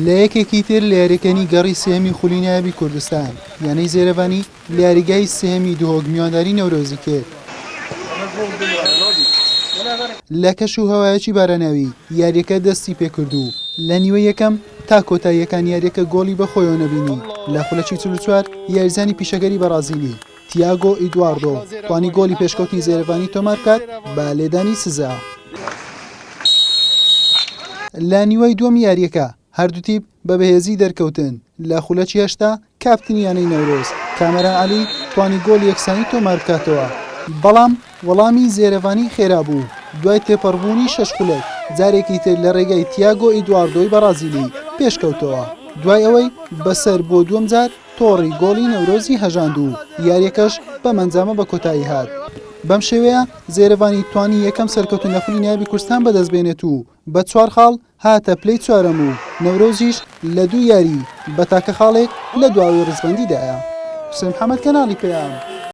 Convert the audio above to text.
لە یەکێکی تر لە یاریەکانی گەڕی سێمی خولی نایابی کوردستان یانەی زێرەبانی لە یاریگای سێمی دوهۆک میوانداری نەورۆزی کرد. لە کەش و هەوایەکی باراناوی یاریەکە دەستی پێکردو لە نیوە یەکەم تا کۆتاییەکان یاریەکە گۆڵی بەخۆیەوە نەبینی. لە خولەکی 44 یاریزانی پیشەگەری بەرازیلی تیاگۆ ئیدواردۆ توانی گۆڵی پێشکەوتی زێرەبانی تۆمار بکات بە لێدانی سزا. لە نیوەی دووەم یاریەکە هەردوو تیپ بە بەهێزی دەرکەوتن. لە خولەکی هەشتا کاپتنیانەی نەورۆز کامەران عەلی توانی گۆڵی یەکسانی تۆمار بکاتەوە، بەڵام وەڵامی زێرەبانی خێرا بوو. دوای تێپەڕبوونی شەش خولەک جارێکی تر لە ڕێگەی تیاگۆ ئیدواردۆی بەرازیلی پێشکەوتەوە. دوای ئەوەی بەسەر بۆ دووەم جار تۆڕی گۆڵی نەورۆزی هەژاند و یاریەکەش بەم ئەنجامە بە کۆتایی هات. بەم شێوەیە زێرەبانی توانی یەکەم سەرکەوتن لە خولی نایابی کوردستان بەدەستبێنێت و بە 4 خاڵ هاتە پلەی چوارەم و نەورۆزیش لە 2 یاری بە تاکە خاڵێک لە دواوی ڕزبەندیدایە. حوسێن محەممەد کەناڵی پێیان.